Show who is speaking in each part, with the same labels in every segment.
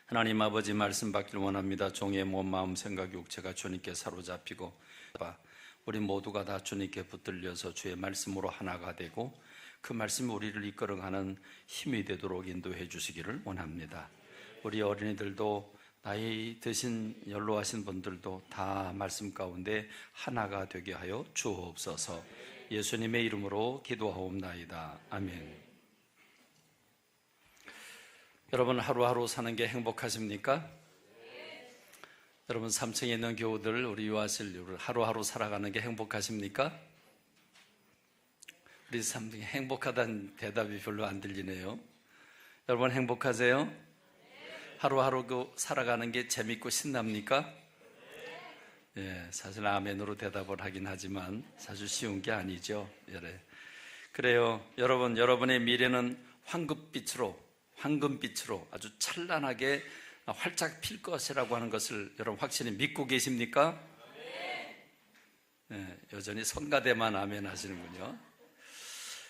Speaker 1: 하나님 아버지 말씀 받기를 원합니다. 종의 몸, 마음, 생각, 육체가 주님께 사로잡히고 우리 모두가 다 주님께 붙들려서 주의 말씀으로 하나가 되고 그 말씀이 우리를 이끌어가는 힘이 되도록 인도해 주시기를 원합니다. 우리 어린이들도 나이 드신 연로하신 분들도 다 말씀 가운데 하나가 되게 하여 주옵소서. 예수님의 이름으로 기도하옵나이다. 아멘. 여러분 하루하루 사는 게 행복하십니까? 여러분 3층에 있는 교우들, 우리 유아실 하루하루 살아가는 게 행복하십니까? 우리 3층에 행복하다는 대답이 별로 안 들리네요. 여러분 행복하세요? 하루하루 살아가는 게 재밌고 신납니까? 예, 사실 아멘으로 대답을 하긴 하지만 사실 쉬운 게 아니죠. 그래요. 여러분의 미래는 황금빛으로 아주 찬란하게 활짝 필 것이라고 하는 것을 여러분 확실히 믿고 계십니까? 네, 여전히 성가대만 아멘 하시는군요.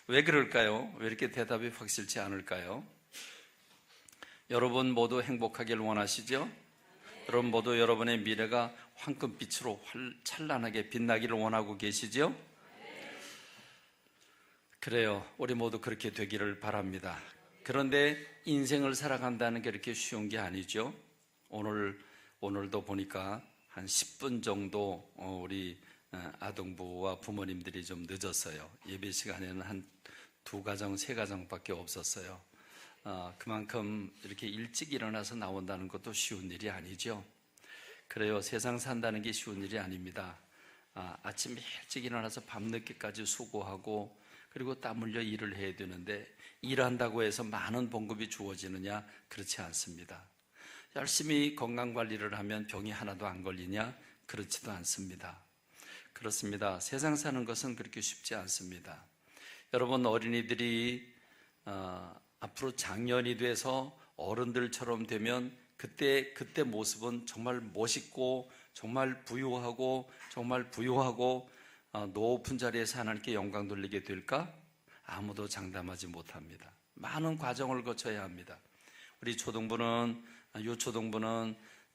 Speaker 1: 왜 그럴까요? 왜 이렇게 대답이 확실치 않을까요? 여러분 모두 행복하길 원하시죠? 여러분 모두 여러분의 미래가 황금빛으로 찬란하게 빛나기를 원하고 계시죠? 그래요. 우리 모두 그렇게 되기를 바랍니다. 그런데 인생을 살아간다는 게 이렇게 쉬운 게 아니죠. 오늘도 보니까 한 10분 정도 우리 아동부와 부모님들이 좀 늦었어요. 예배 시간에는 한 2가정, 3가정밖에 없었어요. 그만큼 이렇게 일찍 일어나서 나온다는 것도 쉬운 일이 아니죠. 그래요. 세상 산다는 게 쉬운 일이 아닙니다. 아침 일찍 일어나서 밤늦게까지 수고하고 그리고 땀 흘려 일을 해야 되는데 일한다고 해서 많은 봉급이 주어지느냐? 그렇지 않습니다. 열심히 건강관리를 하면 병이 하나도 안 걸리냐? 그렇지도 않습니다. 그렇습니다. 세상 사는 것은 그렇게 쉽지 않습니다. 여러분 어린이들이 앞으로 장년이 돼서 어른들처럼 되면 그때 모습은 정말 멋있고 정말 부유하고 높은 자리에서 하나님께 영광 돌리게 될까? 아무도 장담하지 못합니다. 많은 과정을 거쳐야 합니다. 우리 유초등부는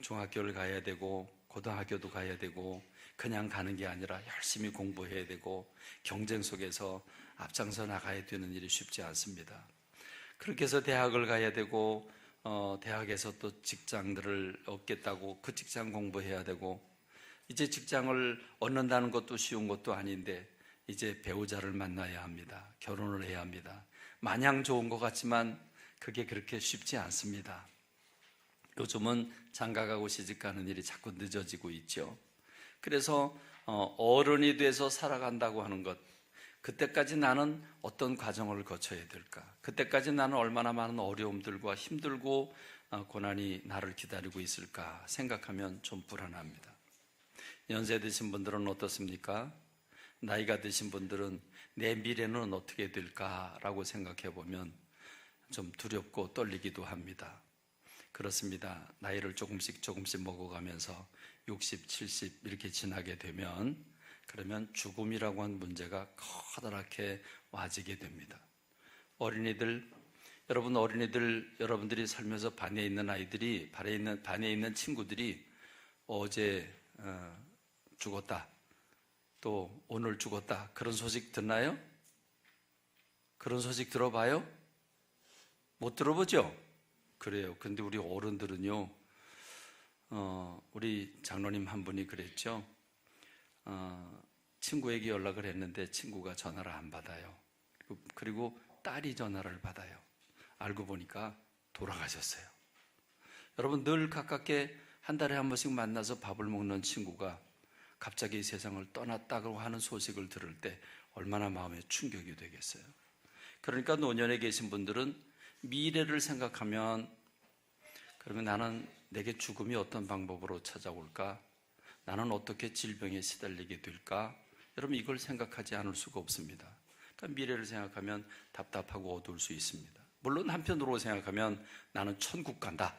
Speaker 1: 중학교를 가야 되고 고등학교도 가야 되고 그냥 가는 게 아니라 열심히 공부해야 되고 경쟁 속에서 앞장서 나가야 되는 일이 쉽지 않습니다. 그렇게 해서 대학을 가야 되고 대학에서 또 직장들을 얻겠다고 그 직장 공부해야 되고 이제 직장을 얻는다는 것도 쉬운 것도 아닌데 이제 배우자를 만나야 합니다. 결혼을 해야 합니다. 마냥 좋은 것 같지만 그게 그렇게 쉽지 않습니다. 요즘은 장가가고 시집가는 일이 자꾸 늦어지고 있죠. 그래서 어른이 돼서 살아간다고 하는 것, 그때까지 나는 어떤 과정을 거쳐야 될까? 그때까지 나는 얼마나 많은 어려움들과 힘들고 고난이 나를 기다리고 있을까 생각하면 좀 불안합니다. 연세 드신 분들은 어떻습니까? 나이가 드신 분들은 내 미래는 어떻게 될까라고 생각해 보면 좀 두렵고 떨리기도 합니다. 그렇습니다. 나이를 조금씩 먹어가면서 60, 70 이렇게 지나게 되면 그러면 죽음이라고 하는 문제가 커다랗게 와지게 됩니다. 여러분들이 살면서 반에 있는 친구들이 어제 죽었다, 또 오늘 죽었다, 그런 소식 듣나요? 그런 소식 들어봐요? 못 들어보죠? 그래요. 근데 우리 어른들은요, 우리 장로님 한 분이 그랬죠. 친구에게 연락을 했는데 친구가 전화를 안 받아요. 그리고 딸이 전화를 받아요. 알고 보니까 돌아가셨어요. 여러분 늘 가깝게 한 달에 한 번씩 만나서 밥을 먹는 친구가 갑자기 이 세상을 떠났다고 하는 소식을 들을 때 얼마나 마음에 충격이 되겠어요. 그러니까 노년에 계신 분들은 미래를 생각하면 그러면 나는 내게 죽음이 어떤 방법으로 찾아올까? 나는 어떻게 질병에 시달리게 될까? 여러분 이걸 생각하지 않을 수가 없습니다. 그러니까 미래를 생각하면 답답하고 어두울 수 있습니다. 물론 한편으로 생각하면 나는 천국 간다.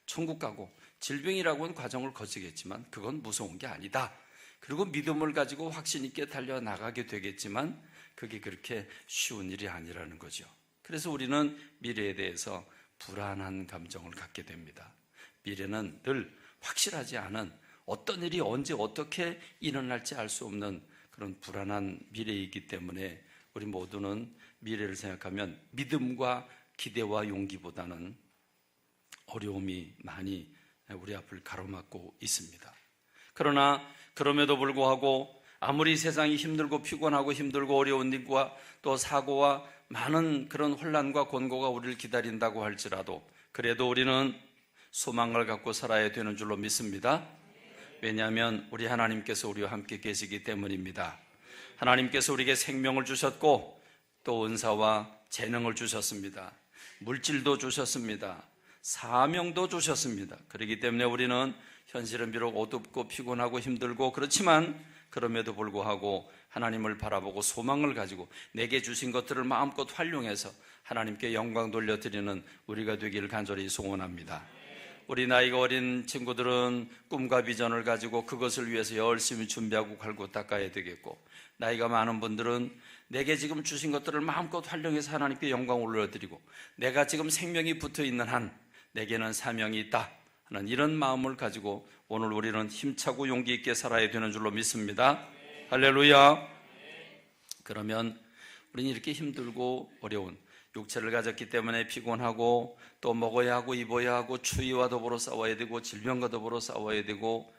Speaker 1: 천국 가고 질병이라고 하는 과정을 거치겠지만 그건 무서운 게 아니다. 그리고 믿음을 가지고 확신 있게 달려나가게 되겠지만 그게 그렇게 쉬운 일이 아니라는 거죠. 그래서 우리는 미래에 대해서 불안한 감정을 갖게 됩니다. 미래는 늘 확실하지 않은, 어떤 일이 언제 어떻게 일어날지 알 수 없는 그런 불안한 미래이기 때문에 우리 모두는 미래를 생각하면 믿음과 기대와 용기보다는 어려움이 많이 우리 앞을 가로막고 있습니다. 그러나 그럼에도 불구하고 아무리 세상이 힘들고 피곤하고 힘들고 어려운 일과 또 사고와 많은 그런 혼란과 곤고가 우리를 기다린다고 할지라도 그래도 우리는 소망을 갖고 살아야 되는 줄로 믿습니다. 왜냐하면 우리 하나님께서 우리와 함께 계시기 때문입니다. 하나님께서 우리에게 생명을 주셨고 또 은사와 재능을 주셨습니다. 물질도 주셨습니다. 사명도 주셨습니다. 그렇기 때문에 우리는 현실은 비록 어둡고 피곤하고 힘들고 그렇지만 그럼에도 불구하고 하나님을 바라보고 소망을 가지고 내게 주신 것들을 마음껏 활용해서 하나님께 영광 돌려드리는 우리가 되기를 간절히 소원합니다. 우리 나이가 어린 친구들은 꿈과 비전을 가지고 그것을 위해서 열심히 준비하고 갈고 닦아야 되겠고, 나이가 많은 분들은 내게 지금 주신 것들을 마음껏 활용해서 하나님께 영광을 올려드리고 내가 지금 생명이 붙어있는 한 내게는 사명이 있다 하는 이런 마음을 가지고 오늘 우리는 힘차고 용기 있게 살아야 되는 줄로 믿습니다. 할렐루야. 그러면 우리는 이렇게 힘들고 어려운 육체를 가졌기 때문에 피곤하고 또 먹어야 하고 입어야 하고 추위와 더불어 싸워야 되고 질병과 더불어 싸워야 되고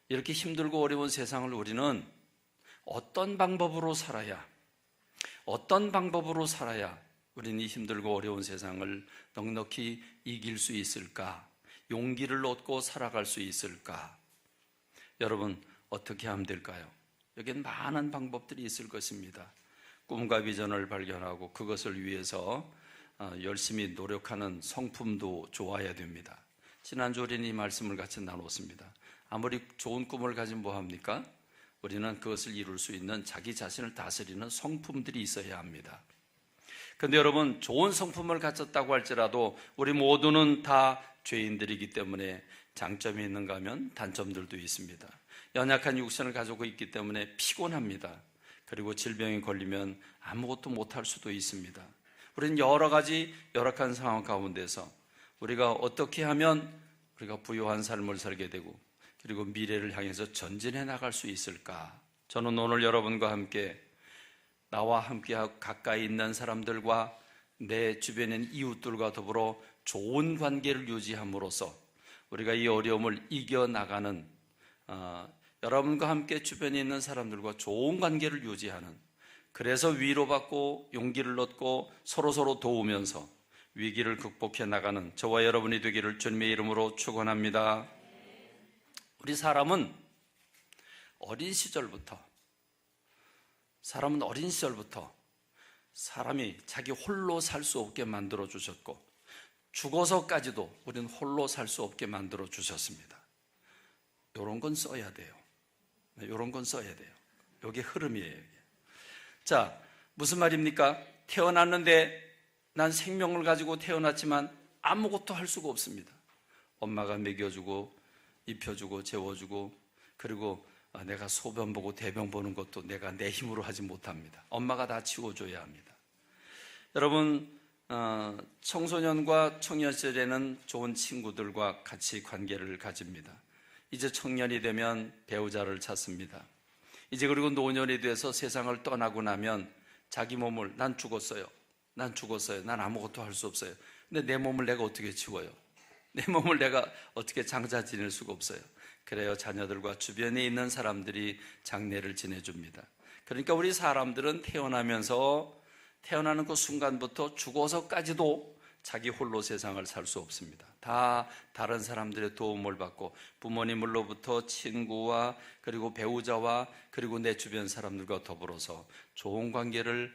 Speaker 1: 이렇게 힘들고 어려운 세상을 우리는 어떤 방법으로 살아야 우리는 이 힘들고 어려운 세상을 넉넉히 이길 수 있을까? 용기를 얻고 살아갈 수 있을까? 여러분 어떻게 하면 될까요? 여기엔 많은 방법들이 있을 것입니다. 꿈과 비전을 발견하고 그것을 위해서 열심히 노력하는 성품도 좋아야 됩니다. 지난주 우리는 이 말씀을 같이 나눴습니다. 아무리 좋은 꿈을 가지면 뭐합니까? 우리는 그것을 이룰 수 있는 자기 자신을 다스리는 성품들이 있어야 합니다. 그런데 여러분, 좋은 성품을 가졌다고 할지라도 우리 모두는 다 죄인들이기 때문에 장점이 있는가 하면 단점들도 있습니다. 연약한 육신을 가지고 있기 때문에 피곤합니다. 그리고 질병에 걸리면 아무것도 못할 수도 있습니다. 우리는 여러 가지 열악한 상황 가운데서 우리가 어떻게 하면 우리가 부유한 삶을 살게 되고 그리고 미래를 향해서 전진해 나갈 수 있을까? 저는 오늘 여러분과 함께 나와 함께 가까이 있는 사람들과 내 주변에 있는 이웃들과 더불어 좋은 관계를 유지함으로써 우리가 이 어려움을 이겨나가는 여러분과 함께 주변에 있는 사람들과 좋은 관계를 유지하는, 그래서 위로받고 용기를 얻고 서로서로 도우면서 위기를 극복해 나가는 저와 여러분이 되기를 주님의 이름으로 축원합니다. 우리 사람은 어린 시절부터 사람이 자기 홀로 살 수 없게 만들어 주셨고 죽어서까지도 우리는 홀로 살 수 없게 만들어 주셨습니다. 이런 건 써야 돼요. 이런 건 써야 돼요. 이게 흐름이에요. 자, 무슨 말입니까? 태어났는데 난 생명을 가지고 태어났지만 아무것도 할 수가 없습니다. 엄마가 먹여주고 입혀주고 재워주고 그리고 내가 소변 보고 대변 보는 것도 내가 내 힘으로 하지 못합니다. 엄마가 다 치워줘야 합니다. 여러분, 청소년과 청년 시절에는 좋은 친구들과 같이 관계를 가집니다. 이제 청년이 되면 배우자를 찾습니다. 이제 그리고 노년이 돼서 세상을 떠나고 나면 자기 몸을 난 죽었어요. 난 아무것도 할 수 없어요. 근데 내 몸을 내가 어떻게 치워요? 내 몸을 내가 어떻게 장사 지낼 수가 없어요. 그래요, 자녀들과 주변에 있는 사람들이 장례를 지내줍니다. 그러니까 우리 사람들은 태어나는 그 순간부터 죽어서까지도 자기 홀로 세상을 살 수 없습니다. 다 다른 사람들의 도움을 받고 부모님으로부터 친구와 그리고 배우자와 그리고 내 주변 사람들과 더불어서 좋은 관계를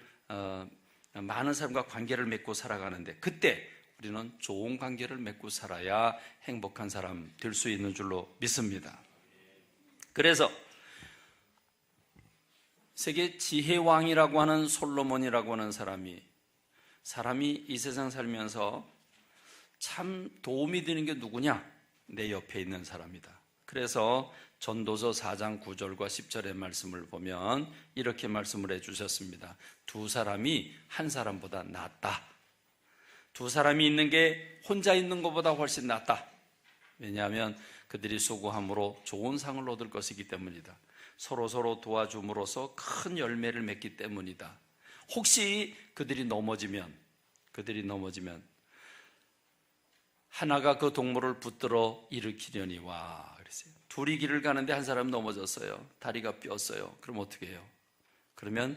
Speaker 1: 많은 사람과 관계를 맺고 살아가는데, 그때 우리는 좋은 관계를 맺고 살아야 행복한 사람 될 수 있는 줄로 믿습니다. 그래서 세계 지혜왕이라고 하는 솔로몬이라고 하는 사람이 이 세상 살면서 참 도움이 되는 게 누구냐? 내 옆에 있는 사람이다. 그래서 전도서 4장 9절과 10절의 말씀을 보면 이렇게 말씀을 해주셨습니다. 두 사람이 한 사람보다 낫다. 두 사람이 있는 게 혼자 있는 것보다 훨씬 낫다. 왜냐하면 그들이 수고함으로 좋은 상을 얻을 것이기 때문이다. 서로 도와줌으로써 큰 열매를 맺기 때문이다. 혹시 그들이 넘어지면 하나가 그 동물을 붙들어 일으키려니와 그랬어요. 둘이 길을 가는데 한 사람 넘어졌어요. 다리가 삐었어요. 그럼 어떻게 해요? 그러면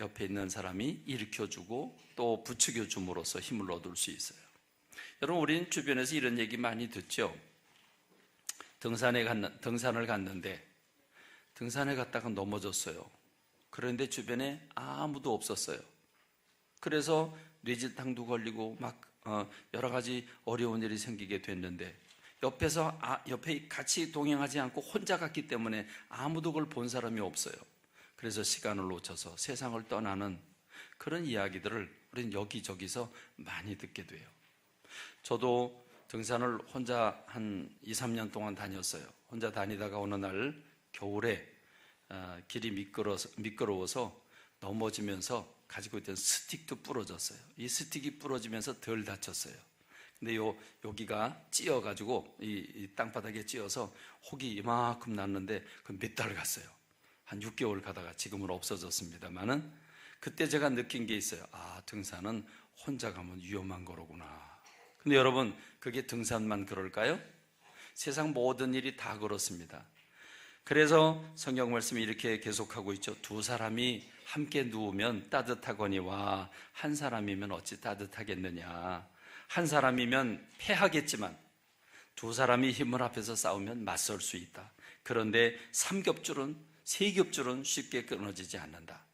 Speaker 1: 옆에 있는 사람이 일으켜주고 또 부추겨줌으로써 힘을 얻을 수 있어요. 여러분, 우리는 주변에서 이런 얘기 많이 듣죠. 등산을 갔는데 등산에 갔다가 넘어졌어요. 그런데 주변에 아무도 없었어요. 그래서 뇌진탕도 걸리고 막 여러 가지 어려운 일이 생기게 됐는데 옆에 같이 동행하지 않고 혼자 갔기 때문에 아무도 그걸 본 사람이 없어요. 그래서 시간을 놓쳐서 세상을 떠나는 그런 이야기들을 우리는 여기저기서 많이 듣게 돼요. 저도 등산을 혼자 한 2, 3년 동안 다녔어요. 혼자 다니다가 어느 날 겨울에 길이 미끄러워서 넘어지면서 가지고 있던 스틱도 부러졌어요. 이 스틱이 부러지면서 덜 다쳤어요. 근데 여기가 찧어가지고 이 땅바닥에 찧어서 혹이 이만큼 났는데 그 몇 달 갔어요. 한 6개월 가다가 지금은 없어졌습니다만은 그때 제가 느낀 게 있어요. 아, 등산은 혼자 가면 위험한 거로구나. 근데 여러분, 그게 등산만 그럴까요? 세상 모든 일이 다 그렇습니다. 그래서 성경 말씀이 이렇게 계속하고 있죠. 두 사람이 함께 누우면 따뜻하거니와 한 사람이면 어찌 따뜻하겠느냐. 한 사람이면 패하겠지만 두 사람이 힘을 합해서 싸우면 맞설 수 있다. 그런데 세 겹줄은 쉽게 끊어지지 않는다.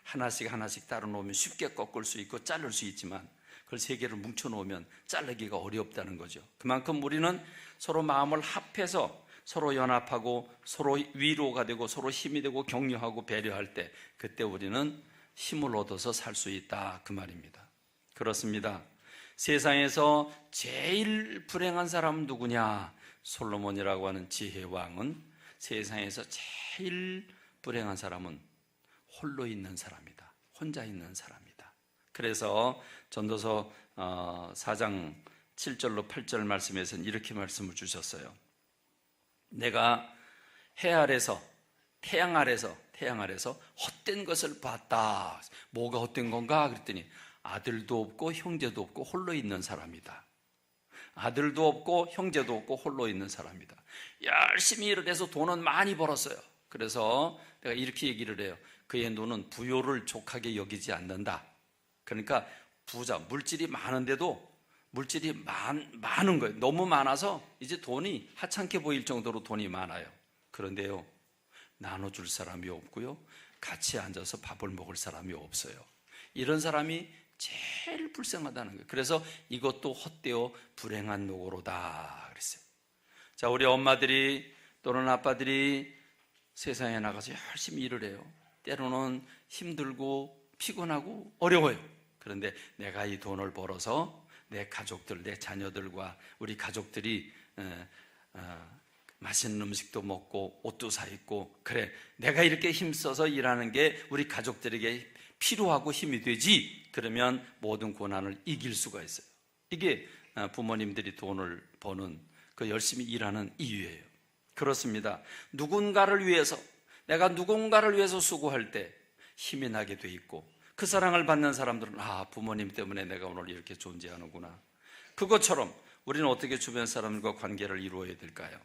Speaker 1: 하나씩 따로 놓으면 쉽게 꺾을 수 있고 자를 수 있지만 그걸 세 개를 뭉쳐 놓으면 자르기가 어렵다는 거죠. 그만큼 우리는 서로 마음을 합해서 서로 연합하고 서로 위로가 되고 서로 힘이 되고 격려하고 배려할 때 그때 우리는 힘을 얻어서 살 수 있다, 그 말입니다. 그렇습니다. 세상에서 제일 불행한 사람은 누구냐? 솔로몬이라고 하는 지혜왕은 세상에서 제일 불행한 사람은 홀로 있는 사람이다. 혼자 있는 사람이다. 그래서 전도서 4장 7절로 8절 말씀에서는 이렇게 말씀을 주셨어요. 내가 해 아래서 태양 아래서 헛된 것을 봤다. 뭐가 헛된 건가? 그랬더니 아들도 없고 형제도 없고 홀로 있는 사람이다. 아들도 없고 형제도 없고 홀로 있는 사람이다. 열심히 일을 해서 돈은 많이 벌었어요. 그래서 내가 이렇게 얘기를 해요. 그의 눈은 부요를 족하게 여기지 않는다. 그러니까 부자, 물질이 많은데도 물질이 많은 거예요. 너무 많아서 이제 돈이 하찮게 보일 정도로 돈이 많아요. 그런데요, 나눠줄 사람이 없고요, 같이 앉아서 밥을 먹을 사람이 없어요. 이런 사람이 제일 불쌍하다는 거예요. 그래서 이것도 헛되어 불행한 노고로다 그랬어요. 자, 우리 엄마들이 또는 아빠들이 세상에 나가서 열심히 일을 해요. 때로는 힘들고 피곤하고 어려워요. 그런데 내가 이 돈을 벌어서 내 가족들, 내 자녀들과 우리 가족들이 맛있는 음식도 먹고 옷도 사 입고, 그래, 내가 이렇게 힘써서 일하는 게 우리 가족들에게 필요하고 힘이 되지. 그러면 모든 고난을 이길 수가 있어요. 이게 부모님들이 돈을 버는 그 열심히 일하는 이유예요. 그렇습니다. 내가 누군가를 위해서 수고할 때 힘이 나게 돼 있고, 그 사랑을 받는 사람들은 부모님 때문에 내가 오늘 이렇게 존재하는구나. 그것처럼 우리는 어떻게 주변 사람들과 관계를 이루어야 될까요?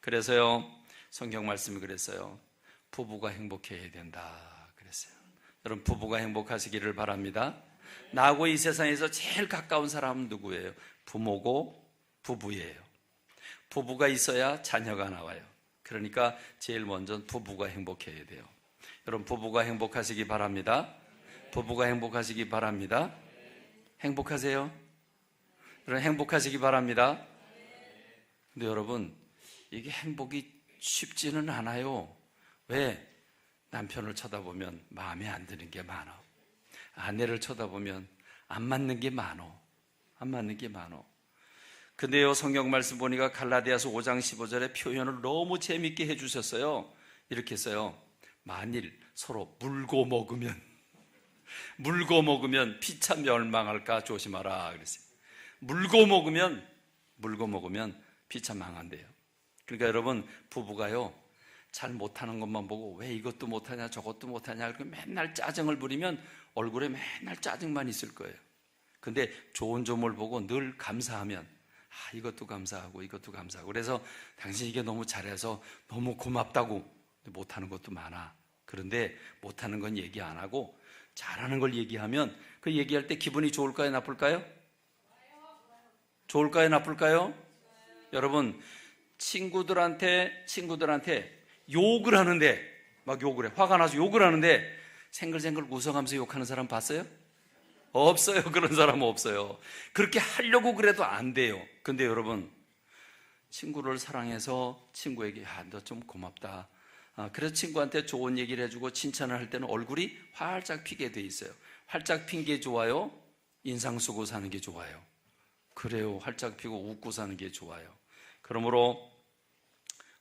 Speaker 1: 그래서요, 성경 말씀이 그랬어요. 부부가 행복해야 된다 그랬어요. 여러분, 부부가 행복하시기를 바랍니다. 나하고 이 세상에서 제일 가까운 사람은 누구예요? 부모고 부부예요. 부부가 있어야 자녀가 나와요. 그러니까 제일 먼저 부부가 행복해야 돼요. 여러분, 부부가 행복하시기 바랍니다. 부부가 행복하시기 바랍니다. 행복하세요? 여러분, 행복하시기 바랍니다. 근데 여러분, 이게 행복이 쉽지는 않아요. 왜? 남편을 쳐다보면 마음에 안 드는 게 많아. 아내를 쳐다보면 안 맞는 게 많어. 근데요, 성경 말씀 보니까 갈라디아서 5장 15절에 표현을 너무 재밌게 해주셨어요. 이렇게 했어요. 만일 서로 물고 먹으면 피차 멸망할까 조심하라 그랬어요. 물고 먹으면 피차 망한대요. 그러니까 여러분, 부부가요, 잘 못하는 것만 보고 왜 이것도 못하냐 저것도 못하냐 그렇게 맨날 짜증을 부리면 얼굴에 맨날 짜증만 있을 거예요. 근데 좋은 점을 보고 늘 감사하면 이것도 감사하고 이것도 감사하고, 그래서 당신 이게 너무 잘해서 너무 고맙다고. 못하는 것도 많아. 그런데 못하는 건 얘기 안 하고 잘하는 걸 얘기하면 그 얘기할 때 기분이 좋을까요 나쁠까요? 좋을까요 나쁠까요? 여러분, 친구들한테 욕을 하는데, 막 욕을 해, 화가 나서 욕을 하는데 생글생글 웃어가면서 욕하는 사람 봤어요? 없어요. 그런 사람은 없어요. 그렇게 하려고 그래도 안 돼요. 근데 여러분, 친구를 사랑해서 친구에게 너 좀 고맙다, 그래서 친구한테 좋은 얘기를 해주고 칭찬을 할 때는 얼굴이 활짝 피게 돼 있어요. 활짝 핀 게 좋아요? 인상 쓰고 사는 게 좋아요? 그래요. 활짝 피고 웃고 사는 게 좋아요. 그러므로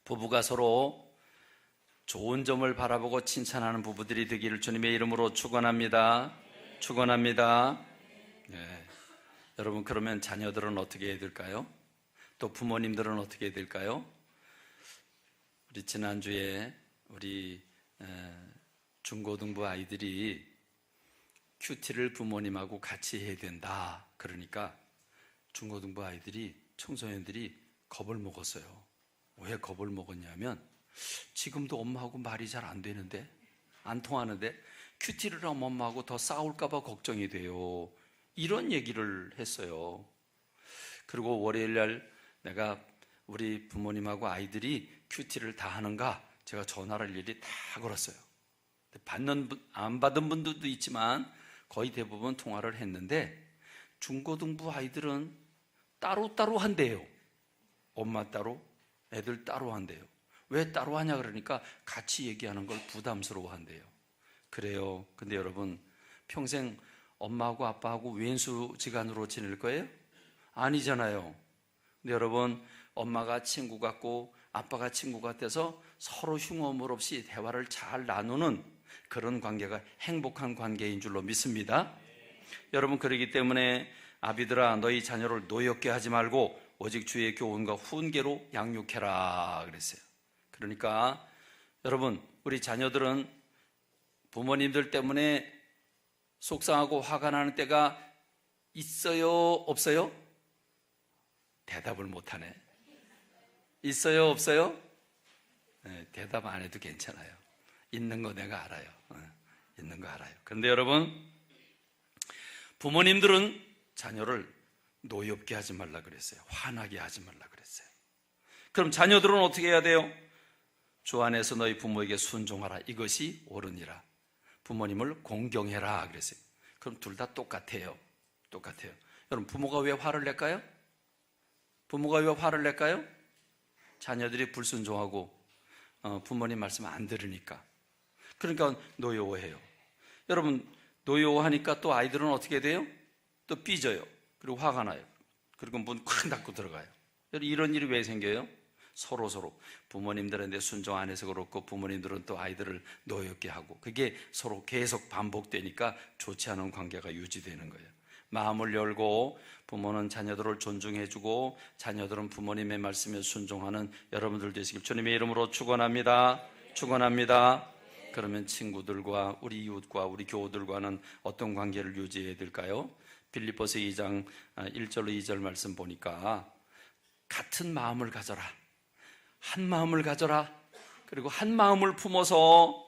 Speaker 1: 부부가 서로 좋은 점을 바라보고 칭찬하는 부부들이 되기를 주님의 이름으로 축원합니다. 축원합니다. 네. 여러분, 그러면 자녀들은 어떻게 해야 될까요? 또 부모님들은 어떻게 해야 될까요? 우리 지난주에 우리 중고등부 아이들이 큐티를 부모님하고 같이 해야 된다 그러니까 중고등부 아이들이, 청소년들이 겁을 먹었어요. 왜 겁을 먹었냐면 지금도 엄마하고 말이 잘 안 되는데, 안 통하는데 큐티를 하면 엄마하고 더 싸울까 봐 걱정이 돼요. 이런 얘기를 했어요. 그리고 월요일날 내가 우리 부모님하고 아이들이 큐티를 다 하는가 제가 전화를 일일이 다 걸었어요. 안 받은 분들도 있지만 거의 대부분 통화를 했는데 중고등부 아이들은 따로따로 한대요. 엄마 따로, 애들 따로 한대요. 왜 따로 하냐 그러니까 같이 얘기하는 걸 부담스러워 한대요. 그래요. 근데 여러분, 평생 엄마하고 아빠하고 왼수지간으로 지낼 거예요? 아니잖아요. 근데 여러분, 엄마가 친구 같고 아빠가 친구 같아서 서로 흉어물 없이 대화를 잘 나누는 그런 관계가 행복한 관계인 줄로 믿습니다. 여러분, 그러기 때문에 아비들아, 너희 자녀를 노엽게 하지 말고 오직 주의 교훈과 훈계로 양육해라 그랬어요. 그러니까 여러분, 우리 자녀들은 부모님들 때문에 속상하고 화가 나는 때가 있어요 없어요? 대답을 못하네. 있어요 없어요? 네, 대답 안 해도 괜찮아요. 있는 거 내가 알아요. 있는 거 알아요. 그런데 여러분, 부모님들은 자녀를 노엽게 하지 말라 그랬어요. 화나게 하지 말라 그랬어요. 그럼 자녀들은 어떻게 해야 돼요? 주 안에서 너희 부모에게 순종하라. 이것이 옳으니라. 부모님을 공경해라 그랬어요. 그럼 둘 다 똑같아요. 똑같아요. 여러분, 부모가 왜 화를 낼까요? 부모가 왜 화를 낼까요? 자녀들이 불순종하고 부모님 말씀 안 들으니까. 그러니까 노여워해요. 여러분, 노여워하니까 또 아이들은 어떻게 돼요? 또 삐져요. 그리고 화가 나요. 그리고 문 콱 닫고 들어가요. 이런 일이 왜 생겨요? 서로 부모님들한테 순종 안 해서 그렇고 부모님들은 또 아이들을 노엽게 하고, 그게 서로 계속 반복되니까 좋지 않은 관계가 유지되는 거예요. 마음을 열고 부모는 자녀들을 존중해주고 자녀들은 부모님의 말씀에 순종하는 여러분들 되시길 주님의 이름으로 축원합니다. 축원합니다. 그러면 친구들과 우리 이웃과 우리 교우들과는 어떤 관계를 유지해야 될까요? 빌립보서 2장 1절로 2절 말씀 보니까 같은 마음을 가져라, 한 마음을 가져라, 그리고 한 마음을 품어서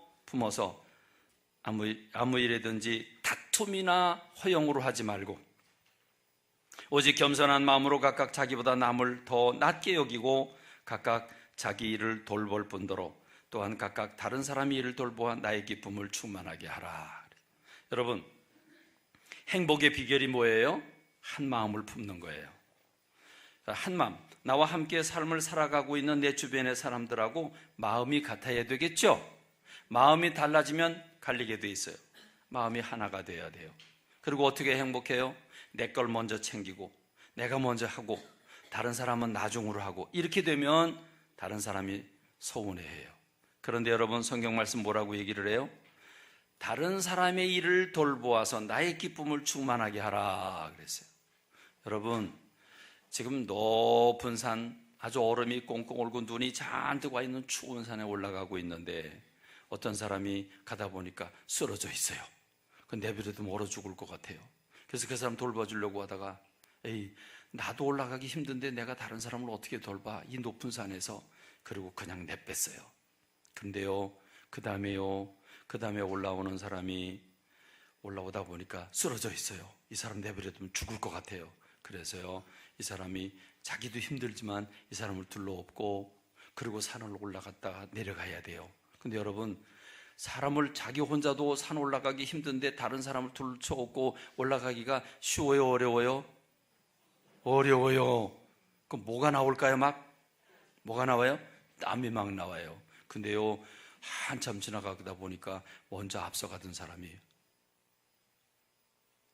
Speaker 1: 아무 일이든지 다툼이나 허영으로 하지 말고 오직 겸손한 마음으로 각각 자기보다 남을 더 낮게 여기고 각각 자기 일을 돌볼 뿐더러 또한 각각 다른 사람의 일을 돌보아 나의 기쁨을 충만하게 하라. 여러분, 행복의 비결이 뭐예요? 한 마음을 품는 거예요. 한 마음, 나와 함께 삶을 살아가고 있는 내 주변의 사람들하고 마음이 같아야 되겠죠? 마음이 달라지면 갈리게 돼 있어요. 마음이 하나가 돼야 돼요. 그리고 어떻게 행복해요? 내 걸 먼저 챙기고 내가 먼저 하고 다른 사람은 나중으로 하고, 이렇게 되면 다른 사람이 서운해해요. 그런데 여러분, 성경 말씀 뭐라고 얘기를 해요? 다른 사람의 일을 돌보아서 나의 기쁨을 충만하게 하라 그랬어요. 여러분, 지금 높은 산 아주 얼음이 꽁꽁 얼고 눈이 잔뜩 와 있는 추운 산에 올라가고 있는데 어떤 사람이 가다 보니까 쓰러져 있어요. 내버려도 얼어 죽을 것 같아요. 그래서 그 사람 돌봐주려고 하다가 에이, 나도 올라가기 힘든데 내가 다른 사람을 어떻게 돌봐, 이 높은 산에서. 그리고 그냥 내뺐어요. 근데요, 그 다음에 올라오는 사람이 올라오다 보니까 쓰러져 있어요. 이 사람 내버려두면 죽을 것 같아요. 그래서요, 이 사람이 자기도 힘들지만 이 사람을 둘러엎고 그리고 산을 올라갔다가 내려가야 돼요. 근데 여러분, 사람을 자기 혼자도 산 올라가기 힘든데 다른 사람을 둘러엎고 올라가기가 쉬워요, 어려워요? 어려워요. 그럼 뭐가 나올까요? 뭐가 나와요? 땀이 막 나와요. 근데요, 한참 지나가다 보니까 먼저 앞서가던 사람이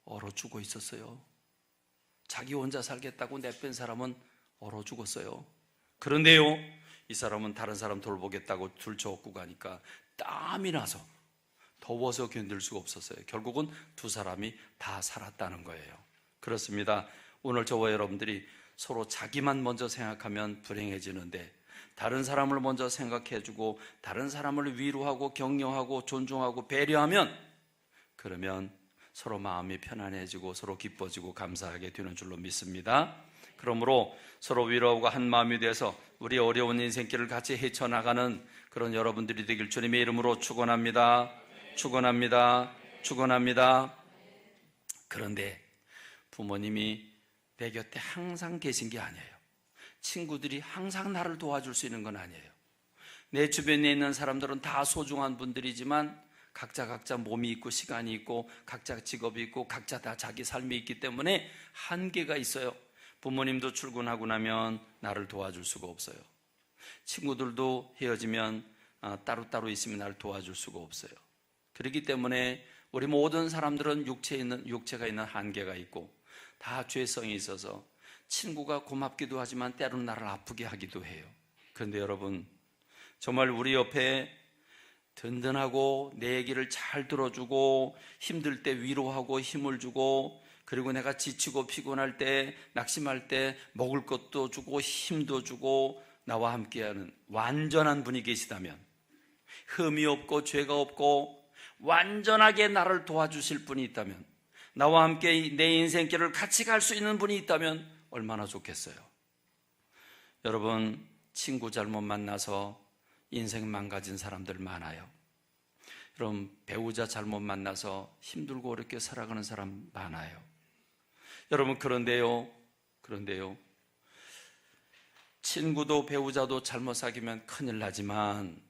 Speaker 1: 얼어 죽어 있었어요. 자기 혼자 살겠다고 내뺀 사람은 얼어 죽었어요. 그런데요, 이 사람은 다른 사람 돌보겠다고 들쳐업고 가니까 땀이 나서 더워서 견딜 수가 없었어요. 결국은 두 사람이 다 살았다는 거예요. 그렇습니다. 오늘 저와 여러분들이 서로 자기만 먼저 생각하면 불행해지는데 다른 사람을 먼저 생각해주고 다른 사람을 위로하고 격려하고 존중하고 배려하면, 그러면 서로 마음이 편안해지고 서로 기뻐지고 감사하게 되는 줄로 믿습니다. 그러므로 서로 위로하고 한 마음이 돼서 우리 어려운 인생길을 같이 헤쳐나가는 그런 여러분들이 되길 주님의 이름으로 축원합니다. 축원합니다. 축원합니다. 그런데 부모님이 내 곁에 항상 계신 게 아니에요. 친구들이 항상 나를 도와줄 수 있는 건 아니에요. 내 주변에 있는 사람들은 다 소중한 분들이지만 각자 몸이 있고 시간이 있고 각자 직업이 있고 각자 다 자기 삶이 있기 때문에 한계가 있어요. 부모님도 출근하고 나면 나를 도와줄 수가 없어요. 친구들도 헤어지면 따로따로 있으면 나를 도와줄 수가 없어요. 그렇기 때문에 우리 모든 사람들은 육체가 있는 한계가 있고 다 죄성이 있어서 친구가 고맙기도 하지만 때로는 나를 아프게 하기도 해요. 그런데 여러분, 정말 우리 옆에 든든하고 내 얘기를 잘 들어주고 힘들 때 위로하고 힘을 주고 그리고 내가 지치고 피곤할 때 낙심할 때 먹을 것도 주고 힘도 주고 나와 함께하는 완전한 분이 계시다면, 흠이 없고 죄가 없고 완전하게 나를 도와주실 분이 있다면, 나와 함께 내 인생길을 같이 갈 수 있는 분이 있다면 얼마나 좋겠어요. 여러분, 친구 잘못 만나서 인생 망가진 사람들 많아요. 여러분, 배우자 잘못 만나서 힘들고 어렵게 살아가는 사람 많아요. 여러분, 그런데요, 친구도 배우자도 잘못 사귀면 큰일 나지만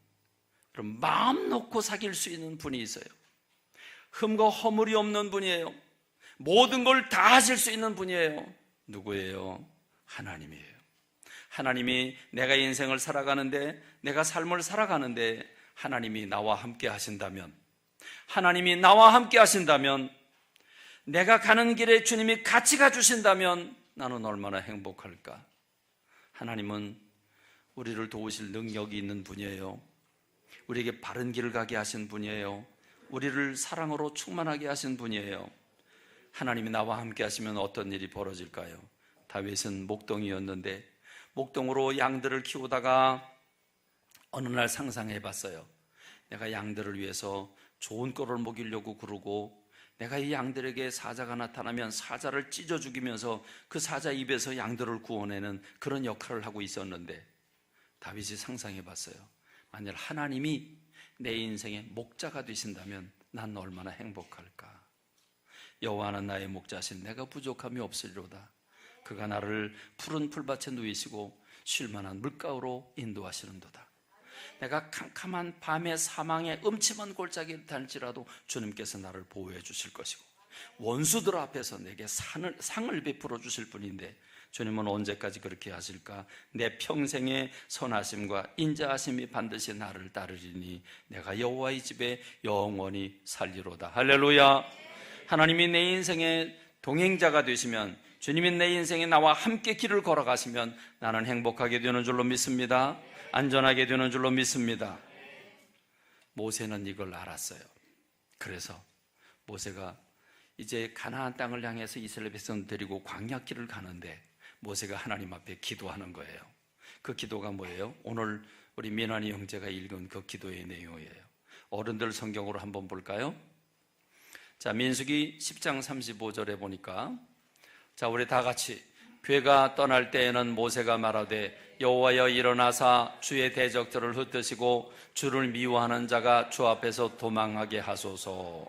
Speaker 1: 그럼 마음 놓고 사귈 수 있는 분이 있어요. 흠과 허물이 없는 분이에요. 모든 걸 다 하실 수 있는 분이에요. 누구예요? 하나님이에요. 하나님이 내가 인생을 살아가는데, 내가 삶을 살아가는데 하나님이 나와 함께 하신다면, 하나님이 나와 함께 하신다면, 내가 가는 길에 주님이 같이 가주신다면 나는 얼마나 행복할까. 하나님은 우리를 도우실 능력이 있는 분이에요. 우리에게 바른 길을 가게 하신 분이에요. 우리를 사랑으로 충만하게 하신 분이에요. 하나님이 나와 함께 하시면 어떤 일이 벌어질까요? 다윗은 목동이었는데 목동으로 양들을 키우다가 어느 날 상상해 봤어요. 내가 양들을 위해서 좋은 꼴을 먹이려고 그러고 내가 이 양들에게 사자가 나타나면 사자를 찢어 죽이면서 그 사자 입에서 양들을 구원하는 그런 역할을 하고 있었는데, 다윗이 상상해 봤어요. 만약 하나님이 내 인생의 목자가 되신다면 난 얼마나 행복할까. 여호와는 나의 목자신 내가 부족함이 없으리로다. 그가 나를 푸른 풀밭에 누이시고 쉴만한 물가로 인도하시는도다. 내가 캄캄한 밤의 사망의 음침한 골짜기를 다닐지라도 주님께서 나를 보호해 주실 것이고 원수들 앞에서 내게 상을 베풀어 주실 분인데, 주님은 언제까지 그렇게 하실까? 내 평생의 선하심과 인자하심이 반드시 나를 따르리니 내가 여호와의 집에 영원히 살리로다. 할렐루야. 하나님이 내 인생의 동행자가 되시면, 주님이 내 인생에 나와 함께 길을 걸어가시면 나는 행복하게 되는 줄로 믿습니다. 안전하게 되는 줄로 믿습니다. 모세는 이걸 알았어요. 그래서 모세가 이제 가나안 땅을 향해서 이스라엘 백성을 데리고 광야길을 가는데 모세가 하나님 앞에 기도하는 거예요. 그 기도가 뭐예요? 오늘 우리 민환이 형제가 읽은 그 기도의 내용이에요. 어른들 성경으로 한번 볼까요? 자, 민수기 10장 35절에 보니까, 자, 우리 다 같이, 괴가 떠날 때에는 모세가 말하되 여호와여 일어나사 주의 대적들을 흩으시고 주를 미워하는 자가 주 앞에서 도망하게 하소서.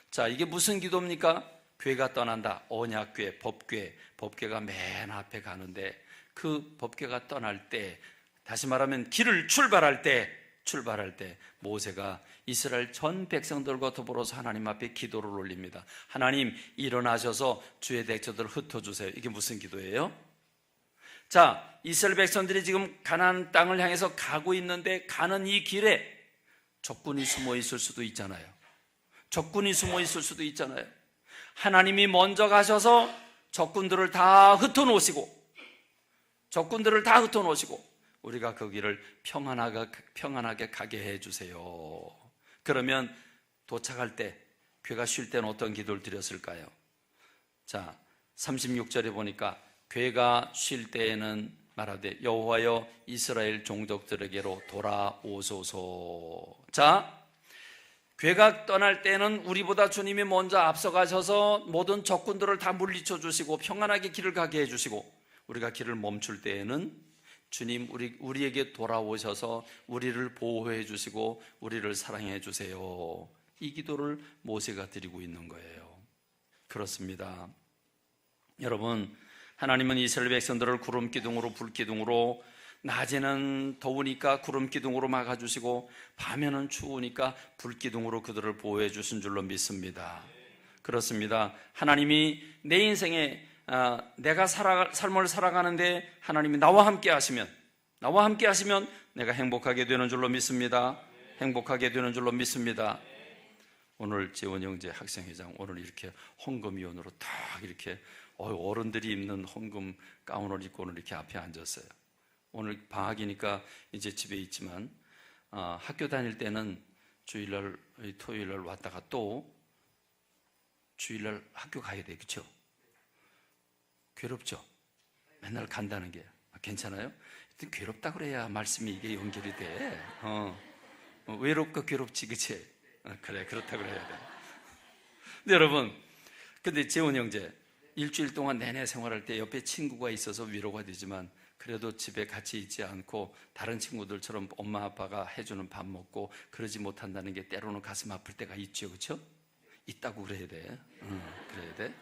Speaker 1: 자, 이게 무슨 기도입니까? 괴가 떠난다. 언약궤, 법궤, 법궤가 맨 앞에 가는데 그 법궤가 떠날 때, 다시 말하면 길을 출발할 때 모세가 이스라엘 전 백성들과 더불어서 하나님 앞에 기도를 올립니다. 하나님 일어나셔서 주의 대적들을 흩어주세요. 이게 무슨 기도예요? 자, 이스라엘 백성들이 지금 가나안 땅을 향해서 가고 있는데 가는 이 길에 적군이 숨어 있을 수도 있잖아요. 적군이 숨어 있을 수도 있잖아요. 하나님이 먼저 가셔서 적군들을 다 흩어놓으시고 우리가 그 길을 평안하게 가게 해주세요. 그러면 도착할 때, 괴가 쉴 때는 어떤 기도를 드렸을까요? 자, 36절에 보니까 괴가 쉴 때에는 말하되 여호와여 이스라엘 종족들에게로 돌아오소서. 자, 괴가 떠날 때는 우리보다 주님이 먼저 앞서가셔서 모든 적군들을 다 물리쳐 주시고 평안하게 길을 가게 해주시고, 우리가 길을 멈출 때에는 주님 우리에게 돌아오셔서 우리를 보호해 주시고 우리를 사랑해 주세요. 이 기도를 모세가 드리고 있는 거예요. 그렇습니다. 여러분, 하나님은 이스라엘 백성들을 구름 기둥으로 불 기둥으로, 낮에는 더우니까 구름 기둥으로 막아주시고 밤에는 추우니까 불 기둥으로 그들을 보호해 주신 줄로 믿습니다. 그렇습니다. 하나님이 내 인생에 내가 삶을 살아가는데 하나님이 나와 함께 하시면 내가 행복하게 되는 줄로 믿습니다. 행복하게 되는 줄로 믿습니다. 오늘 재원 형제 학생회장 오늘 이렇게 헌금위원으로 딱 이렇게 어른들이 입는 헌금 가운을 입고 오늘 이렇게 앞에 앉았어요. 오늘 방학이니까 이제 집에 있지만 학교 다닐 때는 주일날 토요일날 왔다가 또 주일날 학교 가야 돼. 그렇죠? 괴롭죠? 맨날 간다는 게. 괜찮아요? 괴롭다 그래야 말씀이 이게 연결이 돼. 외롭고 괴롭지, 그치? 그래, 그렇다 그래야 돼. 근데 여러분, 근데 재원 형제, 일주일 동안 내내 생활할 때 옆에 친구가 있어서 위로가 되지만 그래도 집에 같이 있지 않고 다른 친구들처럼 엄마 아빠가 해주는 밥 먹고 그러지 못한다는 게 때로는 가슴 아플 때가 있죠, 그렇죠? 있다고 그래야 돼. 그래야 돼.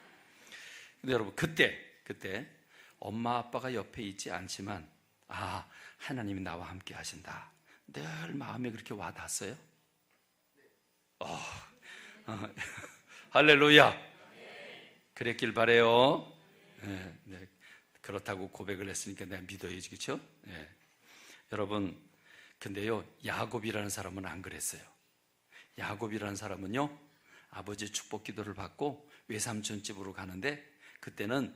Speaker 1: 근데 여러분, 그때 엄마 아빠가 옆에 있지 않지만 하나님이 나와 함께 하신다, 늘 마음에 그렇게 와닿았어요? 할렐루야. 그랬길 바래요. 네. 그렇다고 고백을 했으니까 내가 믿어야지, 그렇죠? 네. 여러분, 근데요, 야곱이라는 사람은 안 그랬어요. 야곱이라는 사람은요, 아버지 축복 기도를 받고 외삼촌 집으로 가는데, 그때는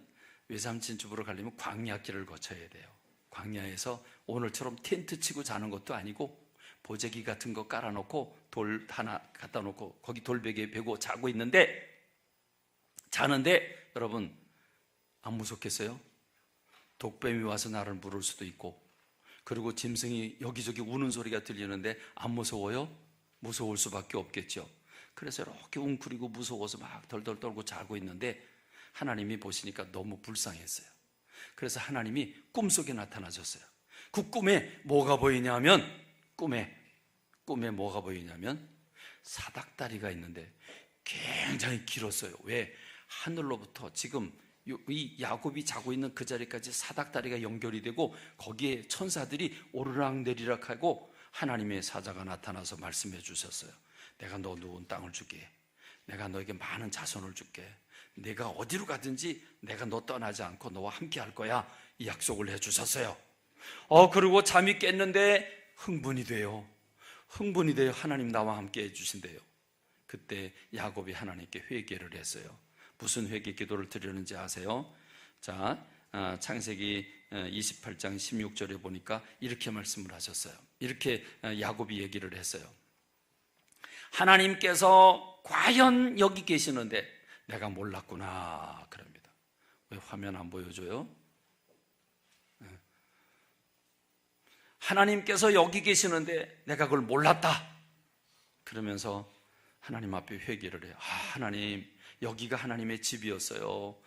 Speaker 1: 외삼촌 집으로 가려면 광야길을 거쳐야 돼요. 광야에서 오늘처럼 텐트 치고 자는 것도 아니고 보재기 같은 거 깔아놓고 돌 하나 갖다 놓고 거기 돌베개에 베고 자고 있는데, 자는데 여러분, 안 무섭겠어요? 독뱀이 와서 나를 물을 수도 있고, 그리고 짐승이 여기저기 우는 소리가 들리는데 안 무서워요? 무서울 수밖에 없겠죠. 그래서 이렇게 웅크리고 무서워서 막 덜덜 떨고 자고 있는데 하나님이 보시니까 너무 불쌍했어요. 그래서 하나님이 꿈속에 나타나셨어요. 그 꿈에 뭐가 보이냐면, 꿈에 뭐가 보이냐면 사닥다리가 있는데 굉장히 길었어요. 왜? 하늘로부터 지금 이 야곱이 자고 있는 그 자리까지 사닥다리가 연결이 되고 거기에 천사들이 오르락내리락 하고 하나님의 사자가 나타나서 말씀해 주셨어요. 내가 너 누운 땅을 줄게. 내가 너에게 많은 자손을 줄게. 내가 어디로 가든지 내가 너 떠나지 않고 너와 함께 할 거야. 이 약속을 해 주셨어요. 그리고 잠이 깼는데 흥분이 돼요. 하나님 나와 함께 해 주신대요. 그때 야곱이 하나님께 회개를 했어요. 무슨 회개 기도를 드렸는지 아세요? 자, 창세기 28장 16절에 보니까 이렇게 말씀을 하셨어요. 이렇게 야곱이 얘기를 했어요. 하나님께서 과연 여기 계시는데 내가 몰랐구나 그럽니다. 왜 화면 안 보여줘요? 하나님께서 여기 계시는데 내가 그걸 몰랐다. 그러면서 하나님 앞에 회개를 해요. 하나님, 여기가 하나님의 집이었어요.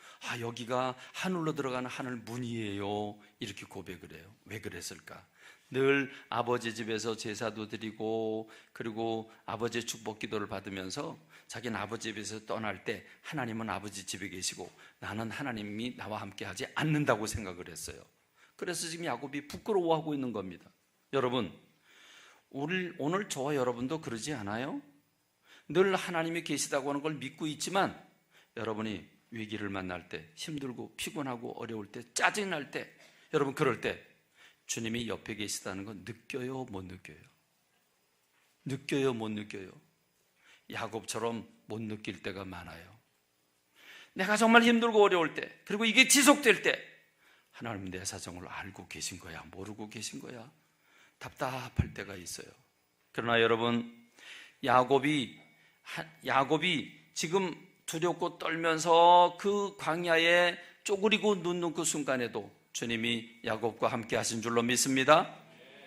Speaker 1: 여기가 하늘로 들어가는 하늘 문이에요. 이렇게 고백을 해요. 왜 그랬을까? 늘 아버지 집에서 제사도 드리고, 그리고 아버지의 축복 기도를 받으면서 자기는 아버지 집에서 떠날 때 하나님은 아버지 집에 계시고 나는 하나님이 나와 함께 하지 않는다고 생각을 했어요. 그래서 지금 야곱이 부끄러워하고 있는 겁니다. 여러분, 오늘 저와 여러분도 그러지 않아요? 늘 하나님이 계시다고 하는 걸 믿고 있지만 여러분이 위기를 만날 때, 힘들고 피곤하고 어려울 때, 짜증날 때, 여러분 그럴 때 주님이 옆에 계시다는 건 느껴요, 못 느껴요? 느껴요, 못 느껴요? 야곱처럼 못 느낄 때가 많아요. 내가 정말 힘들고 어려울 때, 그리고 이게 지속될 때 하나님 내 사정을 알고 계신 거야, 모르고 계신 거야? 답답할 때가 있어요. 그러나 여러분, 야곱이 지금 두렵고 떨면서 그 광야에 쪼그리고 눕는 그 순간에도 주님이 야곱과 함께 하신 줄로 믿습니다.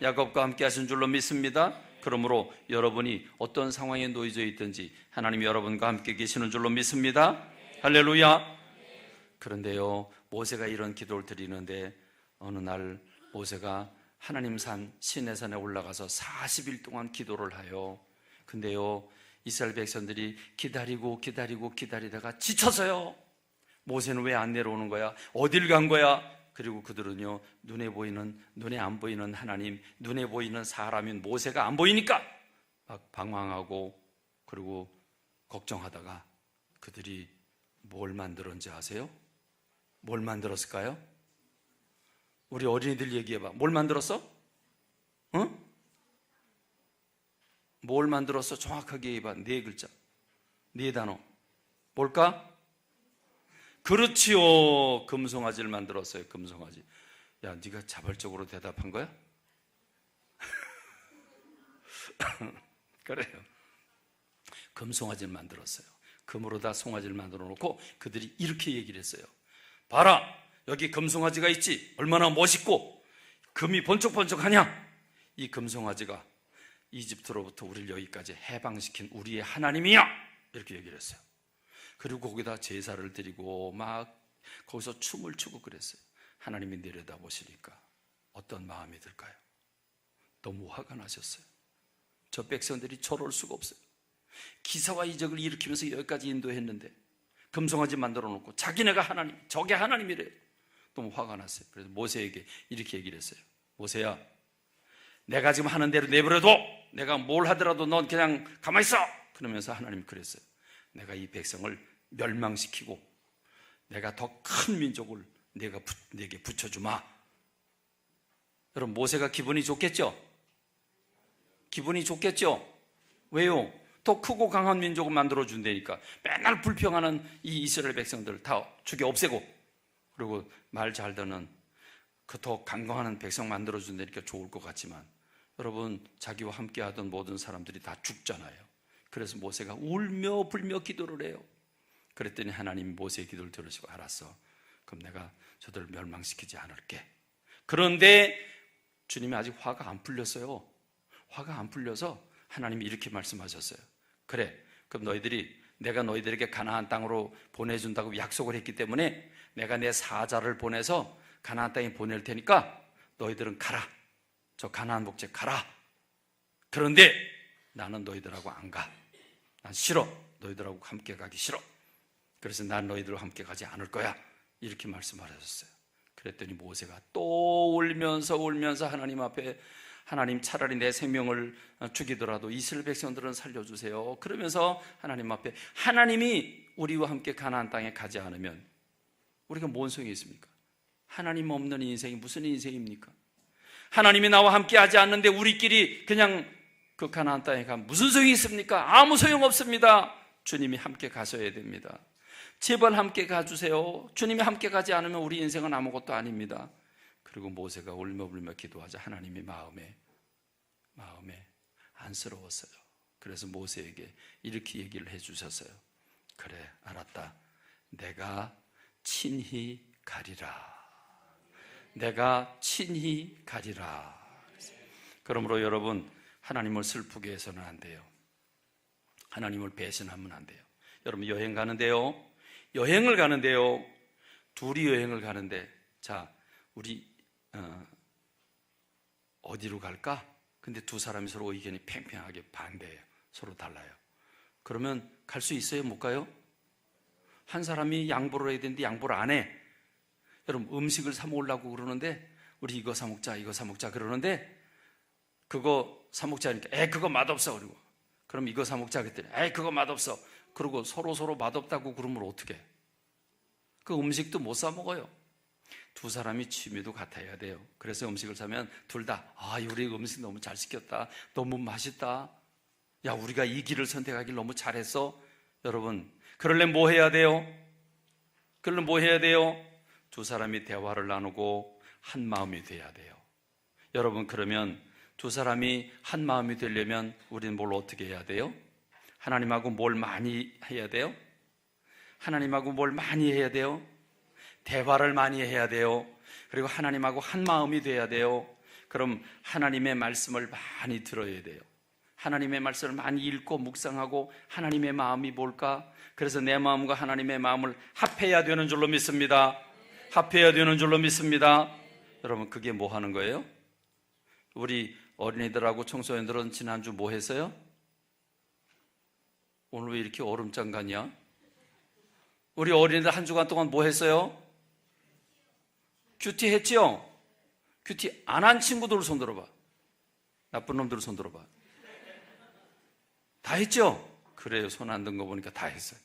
Speaker 1: 야곱과 함께 하신 줄로 믿습니다. 그러므로 여러분이 어떤 상황에 놓여져 있든지 하나님이 여러분과 함께 계시는 줄로 믿습니다. 할렐루야. 그런데요, 모세가 이런 기도를 드리는데 어느 날 모세가 하나님 산 시내산에 올라가서 40일 동안 기도를 하여, 근데요 이스라엘 백성들이 기다리다가 지쳐서요, 모세는 왜 안 내려오는 거야? 어딜 간 거야? 그리고 그들은요, 눈에 안 보이는 하나님, 눈에 보이는 사람인 모세가 안 보이니까 막 방황하고 그리고 걱정하다가 그들이 뭘 만들었는지 아세요? 뭘 만들었을까요? 우리 어린이들 얘기해봐. 뭘 만들었어? 응? 뭘 만들었어? 정확하게 해봐. 4글자, 4단어. 뭘까? 그렇지요. 금송아지를 만들었어요. 금송아지. 야, 네가 자발적으로 대답한 거야? 그래요. 금송아지를 만들었어요. 금으로 다 송아지를 만들어 놓고 그들이 이렇게 얘기를 했어요. 봐라, 여기 금송아지가 있지? 얼마나 멋있고 금이 번쩍번쩍하냐? 이 금송아지가 이집트로부터 우리를 여기까지 해방시킨 우리의 하나님이야! 이렇게 얘기를 했어요. 그리고 거기다 제사를 드리고 막 거기서 춤을 추고 그랬어요. 하나님이 내려다보시니까 어떤 마음이 들까요? 너무 화가 나셨어요. 저 백성들이 저럴 수가 없어요. 기사와 이적을 일으키면서 여기까지 인도했는데 금송아지 만들어 놓고 자기네가 하나님, 저게 하나님이래. 너무 화가 났어요. 그래서 모세에게 이렇게 얘기를 했어요. 모세야, 내가 지금 하는 대로 내버려둬. 내가 뭘 하더라도 넌 그냥 가만히 있어. 그러면서 하나님이 그랬어요. 내가 이 백성을 멸망시키고 내가 더 큰 민족을 내게 붙여주마. 여러분, 모세가 기분이 좋겠죠? 기분이 좋겠죠? 왜요? 더 크고 강한 민족을 만들어준다니까. 맨날 불평하는 이 이스라엘 백성들 다 죽여 없애고, 그리고 말 잘 듣는 그 더 강건한 백성 만들어준다니까 좋을 것 같지만 여러분, 자기와 함께 하던 모든 사람들이 다 죽잖아요. 그래서 모세가 울며 불며 기도를 해요. 그랬더니 하나님이 모세의 기도를 들으시고, 알았어, 그럼 내가 저들을 멸망시키지 않을게. 그런데 주님이 아직 화가 안 풀렸어요. 화가 안 풀려서 하나님이 이렇게 말씀하셨어요. 그래, 그럼 내가 너희들에게 가나안 땅으로 보내준다고 약속을 했기 때문에 내가 내 사자를 보내서 가나안 땅에 보낼 테니까 너희들은 가라. 저 가나안 복지에 가라. 그런데 나는 너희들하고 안 가. 난 싫어. 너희들하고 함께 가기 싫어. 그래서 난 너희들과 함께 가지 않을 거야. 이렇게 말씀하셨어요. 그랬더니 모세가 또 울면서 하나님 앞에, 하나님, 차라리 내 생명을 죽이더라도 이스라엘 백성들은 살려주세요. 그러면서 하나님 앞에, 하나님이 우리와 함께 가나안 땅에 가지 않으면 우리가 뭔 소용이 있습니까? 하나님 없는 인생이 무슨 인생입니까? 하나님이 나와 함께 하지 않는데 우리끼리 그냥 그 가나안 땅에 가면 무슨 소용이 있습니까? 아무 소용 없습니다. 주님이 함께 가셔야 됩니다. 제발 함께 가주세요. 주님이 함께 가지 않으면 우리 인생은 아무것도 아닙니다. 그리고 모세가 울며불며 기도하자 하나님이 마음에 안쓰러웠어요. 그래서 모세에게 이렇게 얘기를 해주셨어요. 그래, 알았다. 내가 친히 가리라. 내가 친히 가리라. 그러므로 여러분, 하나님을 슬프게 해서는 안 돼요. 하나님을 배신하면 안 돼요. 여러분, 여행 가는데요, 여행을 가는데요, 둘이 여행을 가는데, 자, 우리 어디로 갈까? 근데 두 사람이 서로 의견이 팽팽하게 반대해요. 서로 달라요. 그러면 갈 수 있어요? 못 가요? 한 사람이 양보를 해야 되는데 양보를 안 해. 여러분, 음식을 사 먹으려고 그러는데 우리 이거 사 먹자, 이거 사 먹자 그러는데 그거 사 먹자 하니까 그거 맛없어. 그리고 그럼 이거 사 먹자 그랬더니 그거 맛없어. 그리고 서로 맛없다고 그러면 어떡해? 그 음식도 못 사 먹어요. 두 사람이 취미도 같아야 돼요. 그래서 음식을 사면 둘 다 우리 음식 너무 잘 시켰다, 너무 맛있다, 야 우리가 이 길을 선택하길 너무 잘했어. 여러분, 그러려면 뭐 해야 돼요? 그러려면 뭐 해야 돼요? 두 사람이 대화를 나누고 한 마음이 돼야 돼요. 여러분, 그러면 두 사람이 한 마음이 되려면 우리는 뭘 어떻게 해야 돼요? 하나님하고 뭘 많이 해야 돼요? 하나님하고 뭘 많이 해야 돼요? 대화를 많이 해야 돼요. 그리고 하나님하고 한 마음이 돼야 돼요. 그럼 하나님의 말씀을 많이 들어야 돼요. 하나님의 말씀을 많이 읽고 묵상하고 하나님의 마음이 뭘까? 그래서 내 마음과 하나님의 마음을 합해야 되는 줄로 믿습니다. 합해야 되는 줄로 믿습니다. 여러분, 그게 뭐 하는 거예요? 우리 어린이들하고 청소년들은 지난주 뭐 했어요? 오늘 왜 이렇게 얼음장 같냐? 우리 어린이들 한 주간 동안 뭐 했어요? 큐티 했지요? 큐티 안 한 친구들 손 들어봐. 나쁜 놈들 손 들어봐. 다 했죠? 그래요. 손 안 든 거 보니까 다 했어요.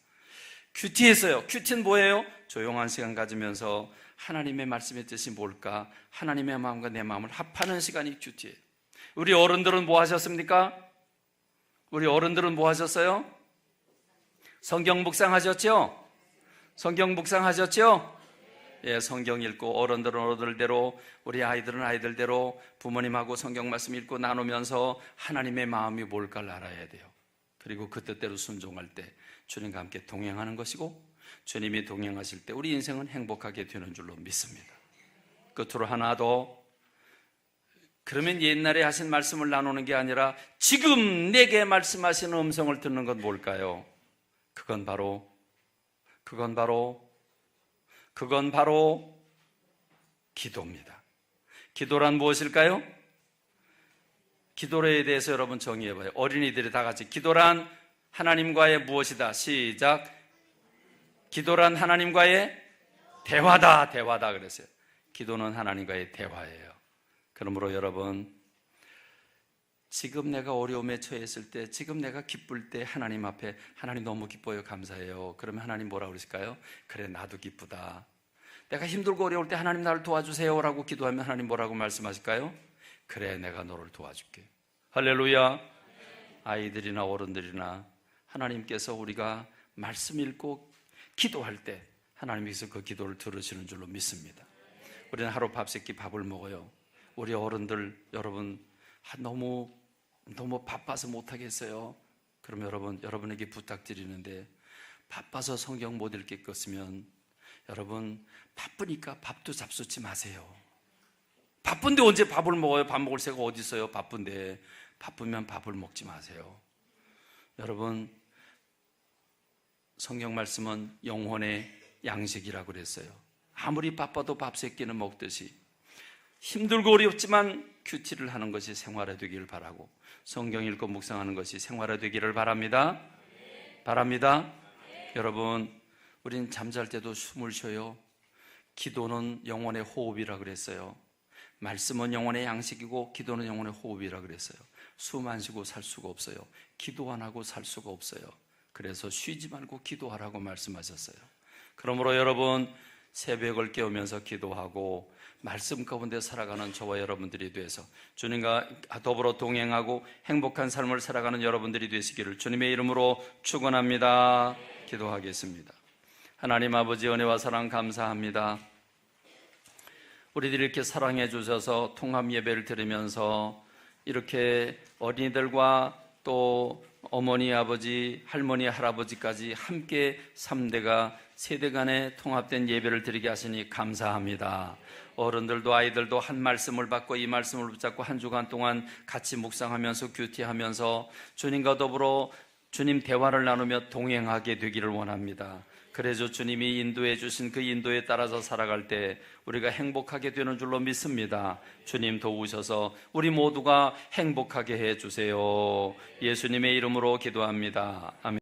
Speaker 1: 큐티 했어요. 큐티는 뭐예요? 조용한 시간 가지면서 하나님의 말씀의 뜻이 뭘까? 하나님의 마음과 내 마음을 합하는 시간이 큐티예요. 우리 어른들은 뭐 하셨습니까? 우리 어른들은 뭐 하셨어요? 성경 묵상하셨죠? 성경 묵상하셨죠? 예, 성경 읽고 어른들은 어른들대로, 우리 아이들은 아이들대로 부모님하고 성경 말씀 읽고 나누면서 하나님의 마음이 뭘까를 알아야 돼요. 그리고 그 뜻대로 순종할 때 주님과 함께 동행하는 것이고, 주님이 동행하실 때 우리 인생은 행복하게 되는 줄로 믿습니다. 끝으로 하나 더, 그러면 옛날에 하신 말씀을 나누는 게 아니라 지금 내게 말씀하시는 음성을 듣는 건 뭘까요? 그건 바로 기도입니다. 기도란 무엇일까요? 기도에 대해서 여러분 정의해봐요. 어린이들이 다 같이 기도란 하나님과의 무엇이다. 시작. 기도란 하나님과의 대화다. 그랬어요. 기도는 하나님과의 대화예요. 그러므로 여러분, 지금 내가 어려움에 처했을 때, 지금 내가 기쁠 때 하나님 앞에, 하나님 너무 기뻐요, 감사해요. 그러면 하나님 뭐라고 그러실까요? 그래, 나도 기쁘다. 내가 힘들고 어려울 때 하나님 나를 도와주세요 라고 기도하면 하나님 뭐라고 말씀하실까요? 그래, 내가 너를 도와줄게. 할렐루야. 아이들이나 어른들이나 하나님께서 우리가 말씀 읽고 기도할 때 하나님께서 그 기도를 들으시는 줄로 믿습니다. 우리는 하루 밥 세끼 밥을 먹어요. 우리 어른들 여러분 너무 바빠서 못하겠어요. 그럼 여러분에게 부탁드리는데, 바빠서 성경 못 읽겠으면 여러분 바쁘니까 밥도 잡수지 마세요. 바쁜데 언제 밥을 먹어요? 밥 먹을 새가 어디 있어요? 바쁜데. 바쁘면 밥을 먹지 마세요. 여러분, 성경 말씀은 영혼의 양식이라고 그랬어요. 아무리 바빠도 밥 세 끼는 먹듯이 힘들고 어렵지만 큐티를 하는 것이 생활화 되기를 바라고, 성경 읽고 묵상하는 것이 생활화 되기를 바랍니다. 여러분, 우린 잠잘 때도 숨을 쉬어요. 기도는 영혼의 호흡이라 그랬어요. 말씀은 영혼의 양식이고 기도는 영혼의 호흡이라 그랬어요. 숨 안 쉬고 살 수가 없어요. 기도 안 하고 살 수가 없어요. 그래서 쉬지 말고 기도하라고 말씀하셨어요. 그러므로 여러분, 새벽을 깨우면서 기도하고 말씀 가운데 살아가는 저와 여러분들이 돼서 주님과 더불어 동행하고 행복한 삶을 살아가는 여러분들이 되시기를 주님의 이름으로 축원합니다. 기도하겠습니다. 하나님 아버지, 은혜와 사랑 감사합니다. 우리들이 이렇게 사랑해 주셔서 통합 예배를 드리면서 이렇게 어린이들과 또 어머니, 아버지, 할머니, 할아버지까지 함께 3대가 세대 간에 통합된 예배를 드리게 하시니 감사합니다. 어른들도 아이들도 한 말씀을 받고 이 말씀을 붙잡고 한 주간 동안 같이 묵상하면서 큐티하면서 주님과 더불어 주님 대화를 나누며 동행하게 되기를 원합니다. 그래서 주님이 인도해 주신 그 인도에 따라서 살아갈 때 우리가 행복하게 되는 줄로 믿습니다. 주님 도우셔서 우리 모두가 행복하게 해 주세요. 예수님의 이름으로 기도합니다. 아멘.